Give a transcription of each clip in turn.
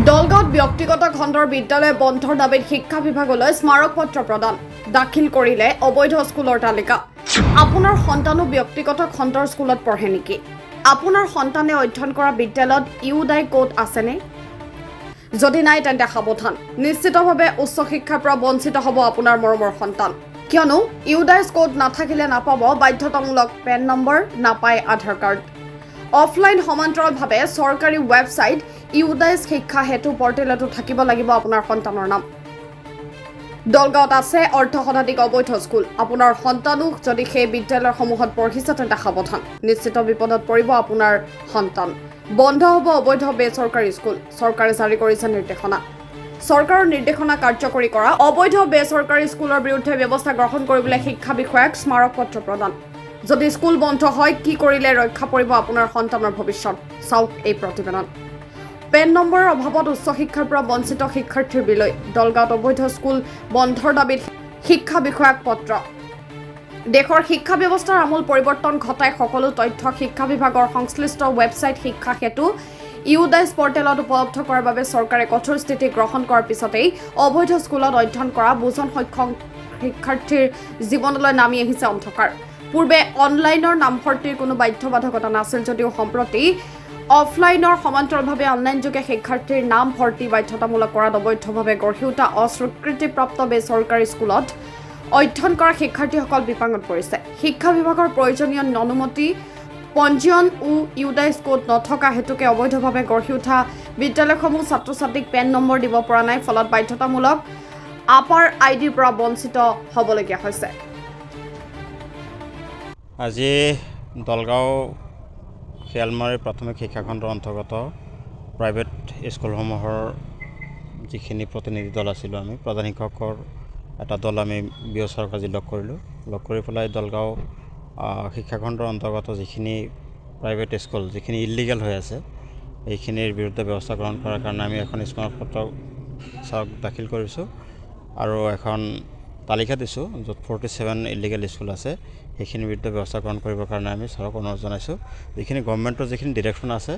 দলগাঁৱত ব্যক্তিগত খণ্ডৰ বিদ্যালয় বন্ধৰ দাবীত শিক্ষা বিভাগলৈ স্মাৰকপত্ৰ প্ৰদান দাখিল কৰিলে অবৈধ স্কুলৰ তালিকা। আপোনাৰ সন্তানো ব্যক্তিগত খণ্ডৰ স্কুলত পঢ়ে নেকি? আপোনাৰ সন্তানে অধ্যয়ন কৰা বিদ্যালয়ত ইউডাই কোড আছেনে? যদি নাই তেন্তে সাৱধান, নিশ্চিতভাৱে উচ্চ শিক্ষাৰ পৰা বঞ্চিত হ'ব আপোনাৰ মৰমৰ সন্তান। কিয়নো ইউডাইছ কোড নাথাকিলে নাপাব বাধ্যতামূলক পেন নম্বৰ, নাপায় আধাৰ কাৰ্ড। অফলাইন সমান্তৰালভাৱে চৰকাৰী ৱেবছাইট ইউডাইছ শিক্ষা হেতু পৰ্টেলতো থাকিব লাগিব আপোনাৰ সন্তানৰ নাম। দলগাঁৱত আছে অৰ্ধশতাধিক অবৈধ স্কুল। আপোনাৰ সন্তানো যদি সেই বিদ্যালয়সমূহত পঢ়িছে তেন্তে সাৱধান, নিশ্চিত বিপদত পৰিব আপোনাৰ সন্তান। বন্ধ হ'ব অবৈধ বেচৰকাৰী স্কুল। চৰকাৰে জাৰি কৰিছে নিৰ্দেশনা। চৰকাৰৰ নিৰ্দেশনা কাৰ্যকৰী কৰা অবৈধ বেচৰকাৰী স্কুলৰ বিৰুদ্ধে ব্যৱস্থা গ্ৰহণ কৰিবলৈ শিক্ষা বিষয়াক স্মাৰকপত্ৰ প্ৰদান। যদি স্কুল বন্ধ হয়, কি কৰিলে ৰক্ষা পৰিব আপোনাৰ সন্তানৰ ভৱিষ্যত? চাওক এই প্ৰতিবেদন। পেন নম্বৰৰ অভাৱত উচ্চ শিক্ষাৰ পৰা বঞ্চিত শিক্ষাৰ্থীৰ বিলৈ। দলগাঁৱত অবৈধ স্কুল বন্ধৰ দাবীত শিক্ষা বিষয়াক পত্ৰ। দেশৰ শিক্ষা ব্যৱস্থাৰ আমূল পৰিৱৰ্তন ঘটাই সকলো তথ্য শিক্ষা বিভাগৰ সংশ্লিষ্ট ৱেবছাইট শিক্ষা হেতু ইউডাইছ পৰ্টেলত উপলব্ধ কৰাৰ বাবে চৰকাৰে কঠোৰ স্থিতি গ্ৰহণ কৰাৰ পিছতেই অবৈধ স্কুলত অধ্যয়ন কৰা বুজন সংখ্যক শিক্ষাৰ্থীৰ জীৱনলৈ নামি আহিছে অন্ধকাৰ। পূৰ্বে অনলাইনৰ নামভৰ্তিৰ কোনো বাধ্যবাধকতা নাছিল যদিও সম্প্ৰতি অফলাইনৰ সমান্তৰালভাৱে অনলাইনযোগে শিক্ষাৰ্থীৰ নাম ভৰ্তি বাধ্যতামূলক কৰাত অবৈধভাৱে গঢ়ি উঠা অস্বীকৃতিপ্ৰাপ্ত বেচৰকাৰী স্কুলত অধ্যয়ন কৰা শিক্ষাৰ্থীসকল বিপাঙত পৰিছে। শিক্ষা বিভাগৰ প্ৰয়োজনীয় অনুমতি, পঞ্জীয়ন ইউডাইছ কোড নথকা হেতুকে অবৈধভাৱে গঢ়ি উঠা বিদ্যালয়সমূহ ছাত্ৰ ছাত্ৰীক পেন নম্বৰ দিব পৰা নাই, ফলত বাধ্যতামূলক আপাৰ আইডিৰ পৰা বঞ্চিত হ'বলগীয়া হৈছে। আজি দলগাঁও শিয়ালমাৰী প্ৰাথমিক শিক্ষাখণ্ডৰ অন্তৰ্গত প্ৰাইভেট স্কুলসমূহৰ যিখিনি প্ৰতিনিধি দল আছিলোঁ, আমি প্ৰধান শিক্ষকৰ এটা দল আমি বিঅ'চাৰক আজি লগ কৰিলোঁ। লগ কৰি পেলাই দলগাঁও শিক্ষাখণ্ডৰ অন্তৰ্গত যিখিনি প্ৰাইভেট স্কুল যিখিনি ইলিগেল হৈ আছে এইখিনিৰ বিৰুদ্ধে ব্যৱস্থা গ্ৰহণ কৰাৰ কাৰণে আমি এখন স্মাৰকপত্ৰ ছাৰক দাখিল কৰিছোঁ আৰু এখন তালিকা দিছোঁ য'ত 47 ইলিগেল স্কুল আছে। সেইখিনিৰ বিৰুদ্ধে ব্যৱস্থা গ্ৰহণ কৰিবৰ কাৰণে আমি ছাৰক অনুৰোধ জনাইছোঁ। যিখিনি গভৰ্ণমেণ্টৰ যিখিনি ডিৰেকশ্যন আছে,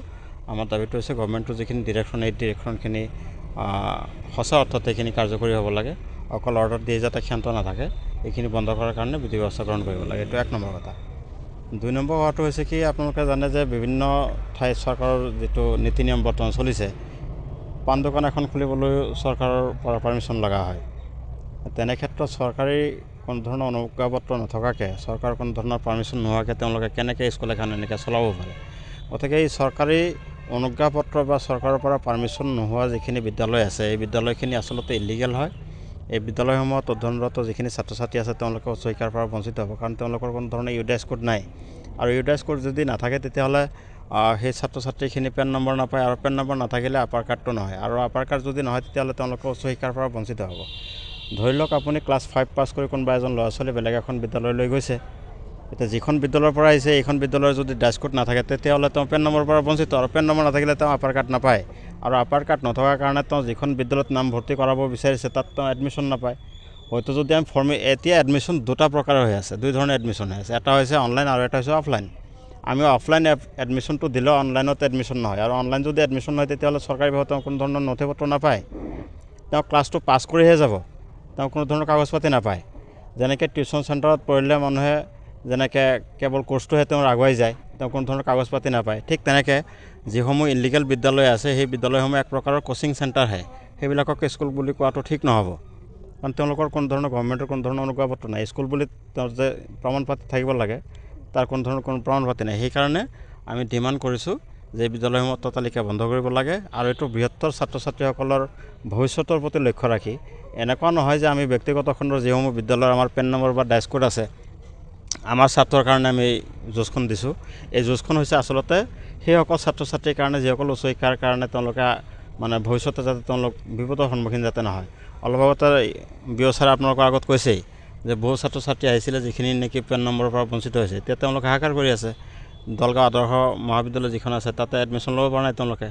আমাৰ দাবীটো হৈছে গভৰ্ণমেণ্টৰ যিখিনি ডিৰেকশ্যন, এই ডিৰেকশ্যনখিনি সঁচা অৰ্থত এইখিনি কাৰ্যকৰী হ'ব লাগে। অকল অৰ্ডাৰ দিয়ে যাতে ক্ষান্ত নাথাকে, এইখিনি বন্ধ কৰাৰ কাৰণে বিধি ব্যৱস্থা গ্ৰহণ কৰিব লাগে। এইটো 1 নম্বৰ কথা। 2 নম্বৰ কথাটো হৈছে কি, আপোনালোকে জানে যে বিভিন্ন ঠাইত চৰকাৰৰ যিটো নীতি নিয়ম বৰ্তমান চলিছে, পাণ দোকান এখন খুলিবলৈও চৰকাৰৰ পৰা পাৰ্মিশ্যন লগা হয়। তেনে ক্ষেত্ৰত চৰকাৰী কোনো ধৰণৰ অনুজ্ঞাপত্ৰ নথকাকৈ, চৰকাৰৰ কোনো ধৰণৰ পাৰ্মিশ্যন নোহোৱাকৈ তেওঁলোকে কেনেকৈ স্কুল এখন এনেকৈ চলাব পাৰে? গতিকে এই চৰকাৰী অনুজ্ঞাপত্ৰ বা চৰকাৰৰ পৰা পাৰ্মিশ্যন নোহোৱা যিখিনি বিদ্যালয় আছে, এই বিদ্যালয়খিনি আচলতে ইলিগেল হয়। এই বিদ্যালয়সমূহত অধ্যয়নৰত যিখিনি ছাত্ৰ ছাত্ৰী আছে তেওঁলোকে উচ্চ শিক্ষাৰ পৰা বঞ্চিত হ'ব, কাৰণ তেওঁলোকৰ কোনো ধৰণৰ ইউডাইছ কোড নাই। আৰু ইউডাইছ কোড যদি নাথাকে তেতিয়াহ'লে সেই ছাত্ৰ ছাত্ৰীখিনি পেন নম্বৰ নাপায়, আৰু পেন নম্বৰ নাথাকিলে আপাৰ কাৰ্ডটো নহয়, আৰু আপাৰ কাৰ্ড যদি নহয় তেতিয়াহ'লে তেওঁলোকে উচ্চ শিক্ষাৰ পৰা বঞ্চিত হ'ব। ধৰি লওক আপুনি ক্লাছ 5 পাছ কৰি কোনোবা এজন ল'ৰা ছোৱালী বেলেগ এখন বিদ্যালয়লৈ গৈছে। এতিয়া যিখন বিদ্যালয়ৰ পৰা আহিছে এইখন বিদ্যালয়ৰ যদি ডাইচ কোড নাথাকে তেতিয়াহ'লে তেওঁ পেন নম্বৰৰ পৰা বঞ্চিত, আৰু পেন নম্বৰ নাথাকিলে তেওঁ আপাৰ কাৰ্ড নাপায়, আৰু আপাৰ কাৰ্ড নথকাৰ কাৰণে তেওঁ যিখন বিদ্যালয়ত নাম ভৰ্তি কৰাব বিচাৰিছে তাত তেওঁ এডমিশ্যন নাপায়। হয়তো যদি আমি এতিয়া এডমিশ্যন 2টা প্ৰকাৰৰ হৈ আছে, 2 ধৰণৰ এডমিশ্যন হৈ আছে। এটা হৈছে অনলাইন আৰু এটা হৈছে অফলাইন। আমি অফলাইন এডমিশ্যনটো দিলেও অনলাইনত এডমিশ্যন নহয়, আৰু অনলাইন যদি এডমিশ্যন হয় তেতিয়াহ'লে চৰকাৰীভাৱে তেওঁ কোনো ধৰণৰ নথি পত্ৰ নাপায়। তেওঁ ক্লাছটো পাছ কৰিহে যাব, তেওঁ কোনো ধৰণৰ কাগজ পাতি নাপায়। যেনেকৈ টিউশ্যন চেণ্টাৰত পঢ়িলে মানুহে যেনেকৈ কেৱল কোৰ্চটোহে তেওঁৰ আগুৱাই যায়, তেওঁ কোনো ধৰণৰ কাগজ পাতি নাপায়। ঠিক তেনেকৈ যিসমূহ ইলিগেল বিদ্যালয় আছে সেই বিদ্যালয়সমূহ এক প্ৰকাৰৰ কোচিং চেণ্টাৰহে, সেইবিলাকক স্কুল বুলি কোৱাটো ঠিক নহ'ব, কাৰণ তেওঁলোকৰ কোনো ধৰণৰ গভৰ্ণমেণ্টৰ কোনো ধৰণৰ অনুজ্ঞাপত্ৰ নাই। স্কুল বুলি তেওঁৰ যে প্ৰমাণ পাতি থাকিব লাগে তাৰ কোনো ধৰণৰ কোনো প্ৰমাণ পাতি নাই। সেইকাৰণে আমি ডিমাণ্ড কৰিছোঁ যে বিদ্যালয়সমূহ ততালিকে বন্ধ কৰিব লাগে, আৰু এইটো বৃহত্তৰ ছাত্ৰ ছাত্ৰীসকলৰ ভৱিষ্যতৰ প্ৰতি লক্ষ্য ৰাখি। এনেকুৱা নহয় যে আমি ব্যক্তিগত খণ্ডৰ যিসমূহ বিদ্যালয়ৰ আমাৰ পেন নম্বৰ বা ডাইচ কোড আছে, আমাৰ ছাত্ৰৰ কাৰণে আমি এই যুঁজখন দিছোঁ। এই যুঁজখন হৈছে আচলতে সেইসকল ছাত্ৰ ছাত্ৰীৰ কাৰণে যিসকল উচ্চ শিক্ষাৰ কাৰণে তেওঁলোকে মানে ভৱিষ্যতে যাতে তেওঁলোক বিপদৰ সন্মুখীন যাতে নহয়। অলপ আগতে বিঅ'চাৰে আপোনালোকৰ আগত কৈছেই যে বহু ছাত্ৰ ছাত্ৰী আহিছিলে যিখিনি নেকি পেন নম্বৰৰ পৰা বঞ্চিত হৈছে। এতিয়া তেওঁলোকে হাহাকাৰ কৰি আছে। দলগাঁও আদৰ্শ মহাবিদ্যালয় যিখন আছে তাতে এডমিশ্যন ল'ব পৰা নাই তেওঁলোকে,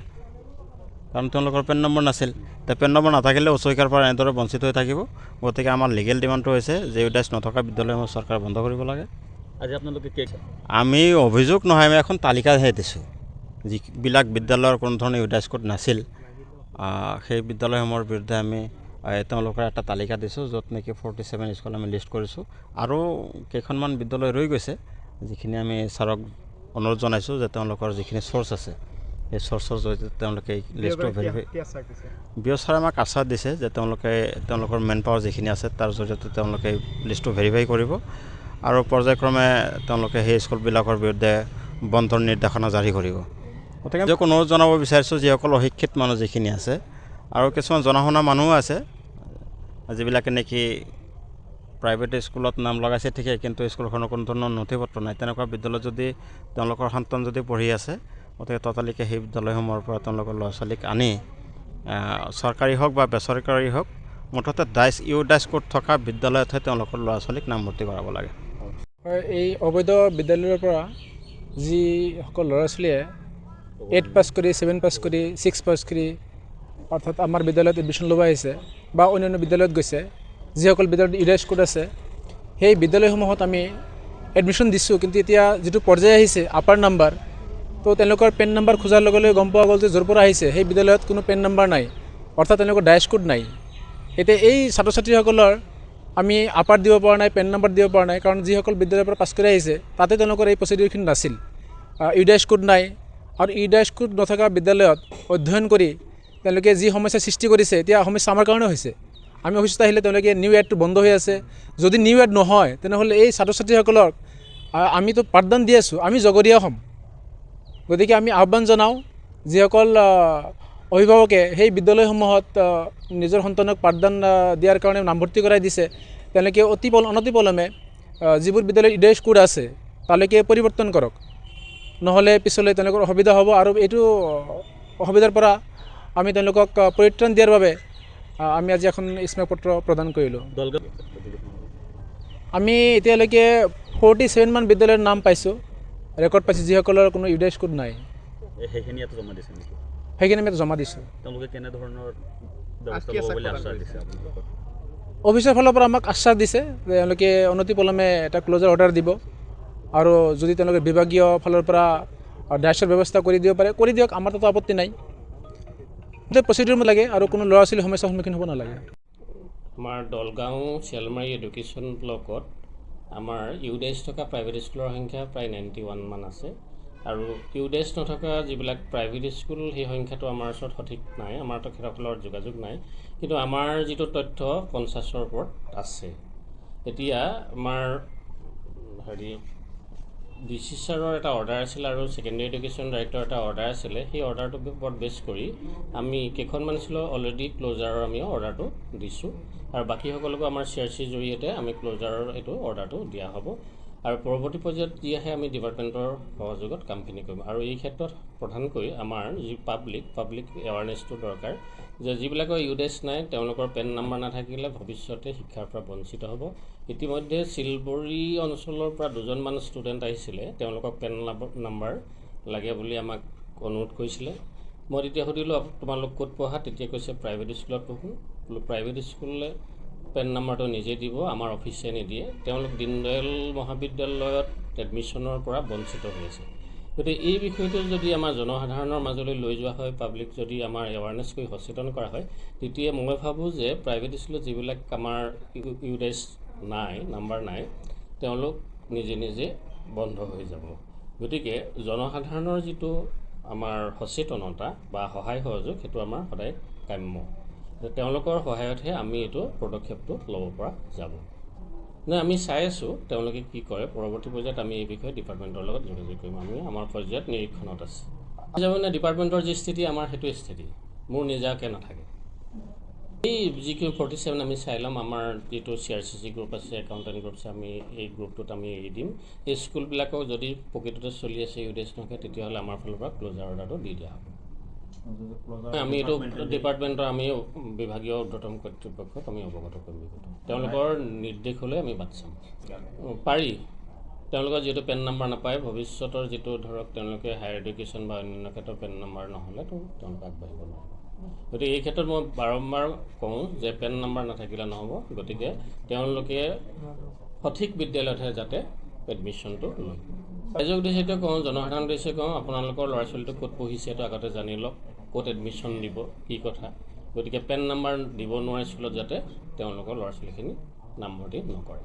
কাৰণ তেওঁলোকৰ পেন নম্বৰ নাছিল। এতিয়া পেন নম্বৰ নাথাকিলে উচ্চ শিক্ষাৰ পৰা এনেদৰে বঞ্চিত হৈ থাকিব। গতিকে আমাৰ লিগেল ডিমাণ্ডটো হৈছে যে ইউডাইছ নথকা বিদ্যালয়সমূহ চৰকাৰে বন্ধ কৰিব লাগে। আজি আপোনালোকে কি? আমি অভিযোগ নহয়, আমি এখন তালিকাহে দিছোঁ যিবিলাক বিদ্যালয়ৰ কোনো ধৰণৰ ইউডাইচ কোড নাছিল সেই বিদ্যালয়সমূহৰ বিৰুদ্ধে আমি তেওঁলোকৰ এটা তালিকা দিছোঁ, য'ত নেকি 47 স্কুল আমি লিষ্ট কৰিছোঁ। আৰু কেইখনমান বিদ্যালয় ৰৈ গৈছে, যিখিনি আমি ছাৰক অনুৰোধ জনাইছোঁ যে তেওঁলোকৰ যিখিনি চ'ৰ্চ আছে সেই চ'ৰ্চৰ জৰিয়তে তেওঁলোকে এই লিষ্টটো ভেৰিফাই। বিঅ' ছাৰে আমাক আশ্বাস দিছে যে তেওঁলোকৰ মেন পাৱাৰ যিখিনি আছে তাৰ জৰিয়তে তেওঁলোকে লিষ্টটো ভেৰিফাই কৰিব আৰু পৰ্যায়ক্ৰমে তেওঁলোকে সেই স্কুলবিলাকৰ বিৰুদ্ধে বন্ধৰ নিৰ্দেশনা জাৰি কৰিব। গতিকে নিজক অনুৰোধ জনাব বিচাৰিছোঁ, যিসকল অশিক্ষিত মানুহ যিখিনি আছে আৰু কিছুমান জনা শুনা মানুহো আছে, যিবিলাকে নেকি প্ৰাইভেট স্কুলত নাম লগাইছে ঠিকেই, কিন্তু স্কুলখনৰ কোনো ধৰণৰ নথি পত্ৰ নাই। তেনেকুৱা বিদ্যালয়ত যদি তেওঁলোকৰ সন্তান যদি পঢ়ি আছে, গতিকে ততালিকে সেই বিদ্যালয়সমূহৰ পৰা তেওঁলোকৰ ল'ৰা ছোৱালীক আনি চৰকাৰী হওক বা বেচৰকাৰী হওক, মুঠতে ইউডাইচ কোড থকা বিদ্যালয়তহে তেওঁলোকৰ ল'ৰা ছোৱালীক নামভৰ্তি কৰাব লাগে। এই অবৈধ বিদ্যালয়ৰ পৰা যিসকল ল'ৰা ছোৱালীয়ে 8 পাছ কৰি 7 পাছ কৰি 6 পাছ কৰি অৰ্থাৎ আমাৰ বিদ্যালয়ত এডমিশ্যন ল'ব আহিছে বা অন্যান্য বিদ্যালয়ত গৈছে, যিসকল বিদ্যালয়ত ইউডাইচ কোড আছে সেই বিদ্যালয়সমূহত আমি এডমিশ্যন দিছোঁ। কিন্তু এতিয়া যিটো পৰ্যায় আহিছে আপাৰ নাম্বাৰ, তো তেওঁলোকৰ পেন নাম্বাৰ খোজাৰ লগে লগে গম পোৱা গ'ল যে য'ৰ পৰা আহিছে সেই বিদ্যালয়ত কোনো পেন নাম্বাৰ নাই, অৰ্থাৎ তেওঁলোকৰ ডাইচ কোড নাই। এতিয়া এই ছাত্ৰ ছাত্ৰীসকলৰ আমি আপাৰ দিব পৰা নাই, পেন নাম্বাৰ দিব পৰা নাই, কাৰণ যিসকল বিদ্যালয়ৰ পৰা পাছ কৰি আহিছে তাতে তেওঁলোকৰ এই প্ৰচিডিউৰখিনি নাছিল। ইউডাইচ কোড নাই, আৰু ইউডাইচ কোড নথকা বিদ্যালয়ত অধ্যয়ন কৰি তেওঁলোকে যি সমস্যাৰ সৃষ্টি কৰিছে, এতিয়া সমস্যা আমাৰ কাৰণে হৈছে। আমি অফিচত আহিলে তেওঁলোকে নিউ এডটো বন্ধ হৈ আছে। যদি নিউ এড নহয় তেনেহ'লে এই ছাত্ৰ ছাত্ৰীসকলক আমিতো পাঠদান দি আছোঁ, আমি জগৰীয়া হ'ম। গতিকে আমি আহ্বান জনাওঁ, যিসকল অভিভাৱকে সেই বিদ্যালয়সমূহত নিজৰ সন্তানক পাঠদান দিয়াৰ কাৰণে নামভৰ্তি কৰাই দিছে, তেওঁলোকে অনতিপলমে যিবোৰ বিদ্যালয়ত ইউডাইচ কোড আছে তালৈকে পৰিৱৰ্তন কৰক, নহ'লে পিছলৈ তেওঁলোকৰ অসুবিধা হ'ব। আৰু এইটো অসুবিধাৰ পৰা আমি তেওঁলোকক পৰিত্ৰাণ দিয়াৰ বাবে আমি আজি এখন স্মাৰক পত্ৰ প্ৰদান কৰিলোঁ। আমি এতিয়ালৈকে 47 মান বিদ্যালয়ৰ নাম পাইছোঁ, ৰেকৰ্ড পাইছোঁ, যিসকলৰ কোনো ইউডাইচ কোড নাই। সেইখিনি ইয়াত জমা দিছে নেকি? সেইখিনি আমি জমা দিছোঁ। তেওঁলোকে কেনেধৰণৰ ব্যৱস্থা ল'ব বুলি আশ্বাস দিছে আপোনালোকক? অফিচৰ ফালৰ পৰা আমাক আশ্বাস দিছে যে তেওঁলোকে অনতিপলমে এটা ক্লজাৰ অৰ্ডাৰ দিব, আৰু যদি তেওঁলোকে বিভাগীয় ফালৰ পৰা ডাইচৰ ব্যৱস্থা কৰি দিব পাৰে কৰি দিয়ক, আমাৰ তাতো আপত্তি নাই। প্ৰচিডিউৰ লাগে আৰু কোনো ল'ৰা ছোৱালীৰ সমস্যাৰ সন্মুখীন হ'ব নালাগে। আমাৰ দলগাঁও শিয়ালমাৰী এডুকেশ্যন ব্লকত আমাৰ ইউডাইচ থকা প্ৰাইভেট স্কুলৰ সংখ্যা প্ৰায় 91 মান আছে, আৰু ইউডাইচ নথকা যিবিলাক প্ৰাইভেট স্কুল সেই সংখ্যাটো আমাৰ ওচৰত সঠিক নাই, আমাৰ তেখেতসকলৰ যোগাযোগ নাই। কিন্তু আমাৰ যিটো তথ্য 50ৰ ওপৰত আছে। এতিয়া আমাৰ DC ছাৰৰ এটা অৰ্ডাৰ আছিল আৰু ছেকেণ্ডেৰী এডুকেশ্যন ডাইৰেক্টৰ এটা অৰ্ডাৰ আছিলে। সেই অৰ্ডাৰটোৰ ওপৰত বেছ কৰি আমি কেইখনমান স্কুলৰ অলৰেডি ক্ল'জাৰৰ আমি অৰ্ডাৰটো দিছোঁ, আৰু বাকীসকলকো আমাৰ CRC জৰিয়তে আমি ক্ল'জাৰৰ এইটো অৰ্ডাৰটো দিয়া হ'ব। আৰু পৰৱৰ্তী পৰ্যায়ত যি আহে আমি ডিপাৰ্টমেণ্টৰ সহযোগত কামখিনি কৰিম। আৰু এই ক্ষেত্ৰত প্ৰধানকৈ আমাৰ যি পাব্লিক এৱাৰনেছটো দৰকাৰ, যে যিবিলাকৰ ইউডাইচ নাই তেওঁলোকৰ পেন নাম্বাৰ নাথাকিলে ভৱিষ্যতে শিক্ষাৰ পৰা বঞ্চিত হ'ব। ইতিমধ্যে চিলবৰী অঞ্চলৰ পৰা 2জনমান ষ্টুডেণ্ট আহিছিলে, তেওঁলোকক পেন নাম্বাৰ লাগে বুলি আমাক অনুৰোধ কৰিছিলে। মই তেতিয়া সুধিলোঁ তোমালোক ক'ত পঢ়া, তেতিয়া কৈছে প্ৰাইভেট স্কুলত পঢ়োঁ। প্ৰাইভেট স্কুললৈ পেন নাম্বাৰটো নিজে দিব, আমাৰ অফিচে নিদিয়ে। তেওঁলোক দীনদয়াল মহাবিদ্যালয়ত এডমিশ্যনৰ পৰা বঞ্চিত হৈ আছে। গতিকে এই বিষয়টো যদি আমাৰ জনসাধাৰণৰ মাজলৈ লৈ যোৱা হয়, পাব্লিক যদি আমাৰ এৱাৰনেছ কৰি সচেতন কৰা হয়, তেতিয়া মই ভাবোঁ যে প্ৰাইভেট স্কুলত যিবিলাক আমাৰ ইউডাইচ নাই, নাম্বাৰ নাই, তেওঁলোক নিজে নিজে বন্ধ হৈ যাব। গতিকে জনসাধাৰণৰ যিটো আমাৰ সচেতনতা বা সহায় সহযোগ, সেইটো আমাৰ সদায় কাম্য। তেওঁলোকৰ সহায়তহে আমি এইটো পদক্ষেপটো ল'ব পৰা যাব। আমি চাই আছোঁ তেওঁলোকে কি কৰে। পৰৱৰ্তী পৰ্যায়ত আমি এই বিষয়ে ডিপাৰ্টমেণ্টৰ লগত যোগাযোগ কৰিম। আমি আমাৰ পৰ্যায়ত নিৰীক্ষণত আছে। মানে ডিপাৰ্টমেণ্টৰ যি স্থিতি আমাৰ সেইটো স্থিতি, মোৰ নিজাকৈ নাথাকে। এই যিখিনি 47 আমি চাই ল'ম, আমাৰ যিটো CRCC গ্ৰুপ আছে, একাউণ্টেণ্ট গ্ৰুপ আছে, আমি এই গ্ৰুপটোত আমি এৰি দিম। এই স্কুলবিলাকক যদি প্ৰকৃততে চলি আছে ইউডাইচ নহয়, তেতিয়াহ'লে আমাৰ ফালৰ পৰা ক্ল'জাৰ অৰ্ডাৰটো দি দিয়া হ'ব। আমি এইটো ডিপাৰ্টমেণ্টৰ আমি বিভাগীয় ঊৰ্ধ্বতম কৰ্তৃপক্ষক আমি অৱগত কৰিম। তেওঁলোকৰ নিৰ্দেশলৈ আমি বাট চাম। পাৰি, তেওঁলোকৰ যিহেতু পেন নাম্বাৰ নাপায়, ভৱিষ্যতৰ যিটো ধৰক তেওঁলোকে হায়াৰ এডুকেশ্যন বা অন্যান্য ক্ষেত্ৰত পেন নাম্বাৰ নহ'লেতো তেওঁলোকে আগবাঢ়িব নোৱাৰে। গতিকে এই ক্ষেত্ৰত মই বাৰম্বাৰ কওঁ যে পেন নাম্বাৰ নাথাকিলে নহ'ব। গতিকে তেওঁলোকে সঠিক বিদ্যালয়তহে যাতে এডমিশ্যনটো লয়। ৰাইজক উদ্দেশ্যে কওঁ, জনসাধাৰণ উদ্দেশ্যে কওঁ, আপোনালোকৰ ল'ৰা ছোৱালীটো ক'ত পঢ়িছে সেইটো আগতে জানি লওক, ক'ত এডমিশ্যন দিব, কি কথা। গতিকে পেন নাম্বাৰ দিব নোৱাৰে স্কুলত যাতে তেওঁলোকৰ ল'ৰা ছোৱালীখিনি নামভৰ্তি নকৰে।